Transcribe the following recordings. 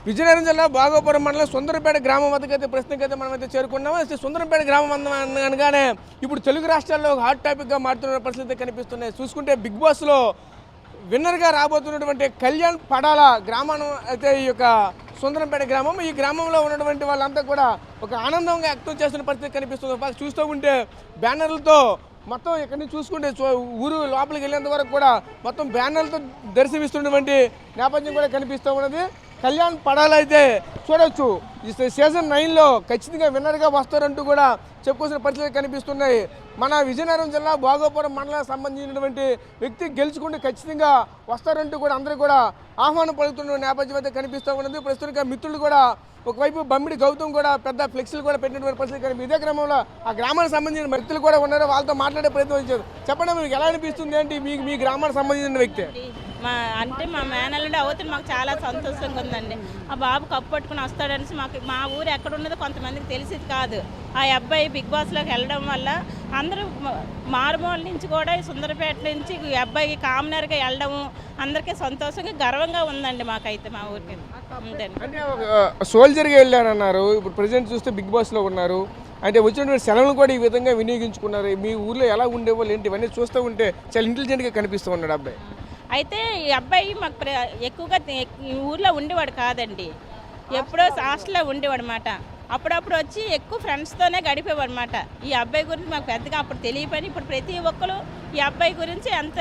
విజయనగరం జిల్లా బాగోపురం మండలం సుందరంపేట గ్రామం వద్దకైతే ప్రశ్నకైతే మనమైతే చేరుకున్నాము. సుందరంపేట గ్రామం అనగానే ఇప్పుడు తెలుగు రాష్ట్రాల్లో హాట్ టాపిక్గా మారుతున్న పరిస్థితి కనిపిస్తున్నాయి. చూసుకుంటే బిగ్ బాస్లో విన్నర్గా రాబోతున్నటువంటి కళ్యాణ్ పడాల గ్రామం అయితే ఈ యొక్క సుందరంపేట గ్రామం. ఈ గ్రామంలో ఉన్నటువంటి వాళ్ళంతా కూడా ఒక ఆనందంగా వ్యక్తం చేస్తున్న పరిస్థితి కనిపిస్తుంది. చూస్తూ ఉంటే బ్యానర్లతో మొత్తం ఇక్కడ నుంచి చూసుకుంటే ఊరు లోపలికి వెళ్ళేంత వరకు కూడా మొత్తం బ్యానర్లతో దర్శనమిస్తున్నటువంటి నేపథ్యం కూడా కనిపిస్తూ ఉన్నది. కళ్యాణ్ పడాల అయితే చూడొచ్చు ఈ సీజన్ 9లో ఖచ్చితంగా విన్నర్గా వస్తారంటూ కూడా చెప్పుకోవాల్సిన పరిస్థితులు కనిపిస్తున్నాయి. మన విజయనగరం జిల్లా బాగోపురం మండలానికి సంబంధించినటువంటి వ్యక్తి గెలుచుకుంటే ఖచ్చితంగా వస్తారంటూ కూడా అందరూ కూడా ఆహ్వానం పలుకుతున్న నేపథ్యం అయితే కనిపిస్తూ ఉన్నది. ప్రస్తుతంగా మిత్రులు కూడా ఒకవైపు బమ్మిడి గౌతమ్ కూడా పెద్ద ఫ్లెక్సీలు కూడా పెట్టినటువంటి పరిస్థితి కనిపిస్తుంది. ఇదే క్రమంలో ఆ గ్రామానికి సంబంధించిన వ్యక్తులు కూడా ఉన్నారు, వాళ్ళతో మాట్లాడే ప్రయత్నం చేశారు. చెప్పండి, మీకు ఎలా అనిపిస్తుంది ఏంటి మీ గ్రామానికి సంబంధించిన వ్యక్తి? మా మేనల్లుడు అవుతుంది, మాకు చాలా సంతోషంగా ఉందండి. ఆ బాబు కప్పు పట్టుకుని వస్తాడనేసి మా ఊరు ఎక్కడ ఉన్నదో కొంతమందికి తెలిసేది కాదు. ఆ అబ్బాయి బిగ్ బాస్లోకి వెళ్ళడం వల్ల అందరూ మారుమూల నుంచి కూడా సుందరపేట నుంచి ఈ అబ్బాయికి కామనర్గా వెళ్ళడం అందరికీ సంతోషంగా గర్వంగా ఉందండి మాకైతే మా ఊరికి. అంటే సోల్జర్గా వెళ్ళారన్నారు, ఇప్పుడు ప్రజెంట్ చూస్తే బిగ్ బాస్లో ఉన్నారు. అంటే వచ్చినటువంటి సెలవులు కూడా ఈ విధంగా వినియోగించుకున్నారు. మీ ఊర్లో ఎలా ఉండేవాళ్ళు ఏంటి ఇవన్నీ చూస్తూ ఉంటే చాలా ఇంటెలిజెంట్గా కనిపిస్తూ ఉన్నాడు అబ్బాయి. అయితే ఈ అబ్బాయి మాకు ఎక్కువగా ఊర్లో ఉండేవాడు కాదండి, ఎప్పుడో హాస్టల్లో ఉండేవాడు అనమాట. అప్పుడప్పుడు వచ్చి ఎక్కువ ఫ్రెండ్స్తోనే గడిపేవాడు అనమాట. ఈ అబ్బాయి గురించి మాకు పెద్దగా అప్పుడు తెలియపని ఇప్పుడు ప్రతి ఒక్కరు ఈ అబ్బాయి గురించి ఎంత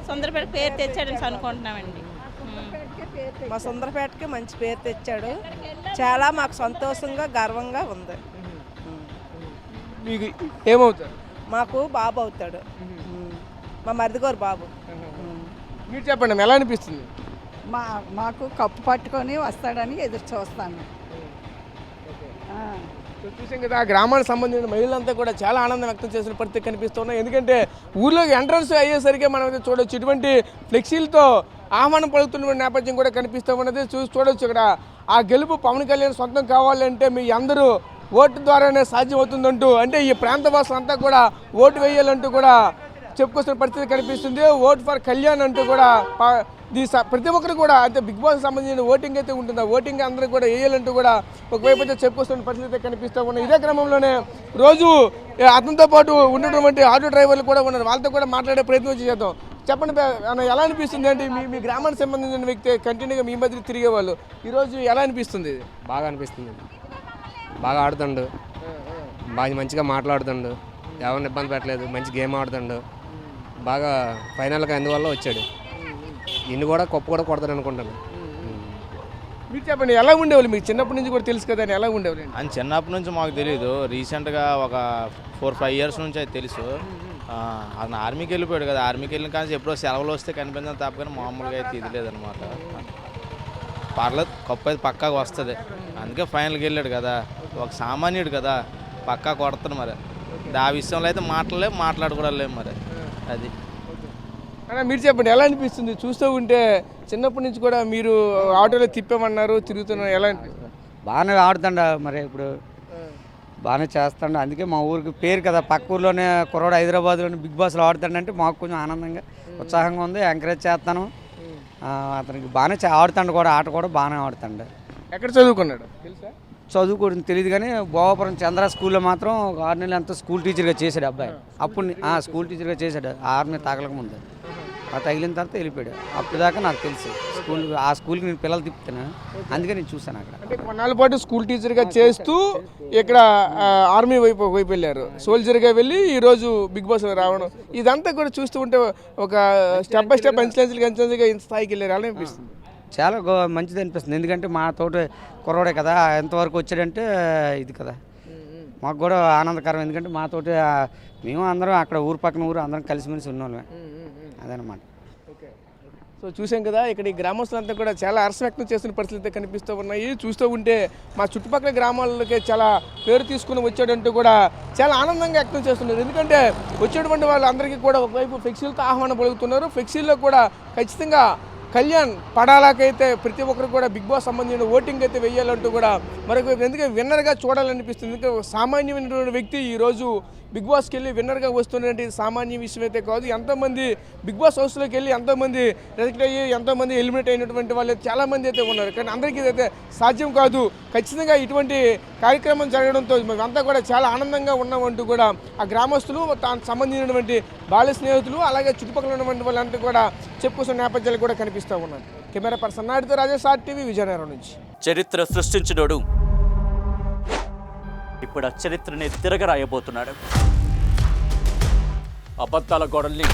సుందరపేట పేరు తెచ్చాడని అనుకుంటున్నామండి. మా సుందరపేటకి మంచి పేరు తెచ్చాడు, చాలా మాకు సంతోషంగా గర్వంగా ఉంది. మీకు ఏమవుతారు? మాకు బాబు అవుతాడు, మా మరిదిగారు బాబు. మీరు చెప్పండి, ఎలా అనిపిస్తుంది? మాకు కప్పు పట్టుకొని వస్తాడని ఎదురు చూస్తాను. చూసాం కదా, ఆ గ్రామానికి సంబంధించిన మహిళలంతా కూడా చాలా ఆనందం వ్యక్తం చేసిన పరిస్థితి కనిపిస్తున్నాయి. ఎందుకంటే ఊర్లోకి ఎంట్రన్స్ అయ్యేసరికి మనం అయితే చూడవచ్చు ఇటువంటి ఫ్లెక్సీలతో ఆహ్వానం పలుకుతున్న నేపథ్యం కూడా కనిపిస్తూ ఉన్నది. చూడవచ్చు ఇక్కడ ఆ గెలుపు పవన్ కళ్యాణ్ సొంతం కావాలంటే మీ అందరూ ఓటు ద్వారానే సాధ్యమవుతుందంటూ, అంటే ఈ ప్రాంత వాసులంతా కూడా ఓటు వేయాలంటూ కూడా చెప్పుకొస్తున్న పరిస్థితి కనిపిస్తుంది. ఓట్ ఫర్ కళ్యాణ్ అంటూ కూడా ప్రతి ఒక్కరు కూడా అంటే బిగ్ బాస్ సంబంధించిన ఓటింగ్ అయితే ఉంటుంది, ఆ ఓటింగ్ అందరూ కూడా వేయాలంటూ కూడా ఒకవైపు అయితే చెప్పుకొస్తున్న పరిస్థితి కనిపిస్తూ ఉన్నాయి. ఇదే క్రమంలోనే రోజు అతనితో పాటు ఉన్నటువంటి ఆటో డ్రైవర్లు కూడా ఉన్నారు, వాళ్ళతో కూడా మాట్లాడే ప్రయత్నం చేద్దాం. చెప్పండి ఎలా అనిపిస్తుంది అంటే మీ గ్రామానికి సంబంధించిన వ్యక్తి కంటిన్యూగా మీ మధ్య తిరిగే వాళ్ళు ఈరోజు ఎలా అనిపిస్తుంది? బాగా అనిపిస్తుంది, బాగా ఆడుతుండు, బాగా మంచిగా మాట్లాడుతుండు, ఎవరిని ఇబ్బంది పెట్టలేదు, మంచి గేమ్ ఆడుతుండు, బాగా ఫైనల్గా అందువల్ల వచ్చాడు. ఇన్ని కూడా కప్పు కూడా కొడతాడు అనుకుంటాను. మీరు చెప్పండి, ఎలా ఉండేవాళ్ళు? మీకు చిన్నప్పటి నుంచి కూడా తెలుసు కదా, ఎలా ఉండేవాళ్ళు? అని చిన్నప్పటి నుంచి మాకు తెలియదు, రీసెంట్గా ఒక 4-5 ఇయర్స్ నుంచి అయితే తెలుసు. అతను ఆర్మీకి వెళ్ళిపోయాడు కదా, ఆర్మీకి వెళ్ళిన కానీ ఎప్పుడో సెలవులు వస్తే కనిపించడం తప్ప కానీ మామూలుగా అయితే ఇది లేదనమాట. పర్లేదు, కప్పు అయితే పక్కాగా వస్తుంది, అందుకే ఫైనల్కి వెళ్ళాడు కదా, ఒక సామాన్యుడు కదా, పక్కా కొడతాడు. మరి ఆ విషయంలో అయితే మాట్లాడుకోవడం మరి అది. అన్న మీరు చెప్పండి, ఎలా అనిపిస్తుంది? చూస్తూ ఉంటే చిన్నప్పటి నుంచి కూడా మీరు ఆటోలో తిప్పామన్నారు, తిరుగుతున్నారు, ఎలా అనిపిస్తుంది? బాగానే ఆడుతుండ, మరి ఇప్పుడు బాగానే చేస్తాడు. అందుకే మా ఊరికి పేరు కదా, పక్క ఊర్లోనే కుర్రాడు హైదరాబాద్లోనే బిగ్ బాస్లో ఆడుతాడంటే మాకు కొంచెం ఆనందంగా ఉత్సాహంగా ఉంది, ఎంకరేజ్ చేస్తాను. అతనికి బాగానే ఆడుతాడు కూడా, ఆట కూడా బాగానే ఆడుతాడు. ఎక్కడ చదువుకున్నాడు తెలుసా? చదువుకోవడం తెలియదు కానీ భోగాపురం చంద్ర స్కూల్లో మాత్రం 6 నెలలు అంతా స్కూల్ టీచర్గా చేశాడు అబ్బాయి. అప్పుడు స్కూల్ టీచర్గా చేశాడు, ఆర్మీ తగలక ముందు. ఆ తగిలిన తర్వాత వెళ్ళిపోయాడు. అప్పుడు దాకా నాకు తెలుసు ఆ స్కూల్కి నేను పిల్లలు తిప్పుతాను, అందుకే నేను చూశాను అక్కడ. అంటే కొన్నాళ్ళ పాటు స్కూల్ టీచర్గా చేస్తూ ఇక్కడ ఆర్మీ వైపు వెళ్ళారు, సోల్జర్గా వెళ్ళి ఈరోజు బిగ్ బాస్ రావడం, ఇదంతా కూడా చూస్తూ ఉంటే ఒక స్టెప్ బై స్టెప్ అంచెలంచెలుగా ఇంత స్థాయికి వెళ్ళారు, అలా అనిపిస్తుంది. చాలా మంచిది అనిపిస్తుంది, ఎందుకంటే మా తోటి కుర్రోడే కదా, ఎంతవరకు వచ్చాడంటే ఇది కదా, మాకు కూడా ఆనందకరం. ఎందుకంటే మాతోటి మేము అందరం అక్కడ ఊరు పక్కన ఊరు అందరం కలిసిమెలిసి ఉన్నోళ్ళమే, అదనమాట. సో చూసాం కదా, ఇక్కడ ఈ గ్రామస్తులంతా కూడా చాలా హర్షం వ్యక్తం చేస్తున్న పరిస్థితులు కనిపిస్తూ ఉన్నాయి. చూస్తూ ఉంటే మా చుట్టుపక్కల గ్రామాలకి చాలా పేరు తీసుకుని వచ్చాడంటూ కూడా చాలా ఆనందంగా వ్యక్తం చేస్తున్నారు. ఎందుకంటే వచ్చేటువంటి వాళ్ళందరికీ కూడా ఒకవైపు ఫ్లెక్సీలతో ఆహ్వానం పలుకుతున్నారు, ఫ్లెక్సీల్లో కూడా ఖచ్చితంగా కళ్యాణ్ పడాలకైతే ప్రతి ఒక్కరు కూడా బిగ్ బాస్ సంబంధించిన ఓటింగ్ అయితే వేయాలంటూ కూడా మరొక ఎందుకంటే విన్నర్గా చూడాలనిపిస్తుంది. ఎందుకంటే సామాన్యమైనటువంటి వ్యక్తి ఈరోజు బిగ్ బాస్కి వెళ్ళి విన్నర్గా వస్తున్నటువంటి సామాన్య విషయం అయితే కాదు. ఎంతోమంది బిగ్ బాస్ హౌస్లోకి వెళ్ళి ఎంతోమంది రిజెక్ట్ అయ్యి ఎంతోమంది ఎలిమినేట్ అయినటువంటి వాళ్ళు చాలామంది అయితే ఉన్నారు. కానీ అందరికీ ఇదైతే సాధ్యం కాదు. ఖచ్చితంగా ఇటువంటి కార్యక్రమం జరగడంతో మేమంతా కూడా చాలా ఆనందంగా ఉన్నామంటూ కూడా ఆ గ్రామస్తులు తాను సంబంధించినటువంటి బాల్య స్నేహితులు అలాగే చుట్టుపక్కల ఉన్నటువంటి వాళ్ళంతా కూడా చెప్పుకొస్తున్న నేపథ్యాలు కూడా కనిపిస్తూ ఉన్నాయి. కెమెరా పర్సన్ నాయుడుతో రాజేష్ RTV విజయనగరం నుంచి. చరిత్ర సృష్టించినోడు ఇప్పుడు ఆ చరిత్రని తిరగరాయబోతున్నాడు. అబద్ధాల గోడల్ని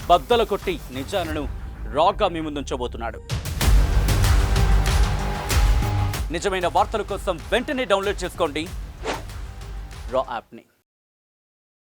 బద్దలు కొట్టి నిజాలను రాగా మీ ముందుంచబోతున్నాడు. నిజమైన వార్తల కోసం వెంటనే డౌన్లోడ్ చేసుకోండి రా యాప్ని.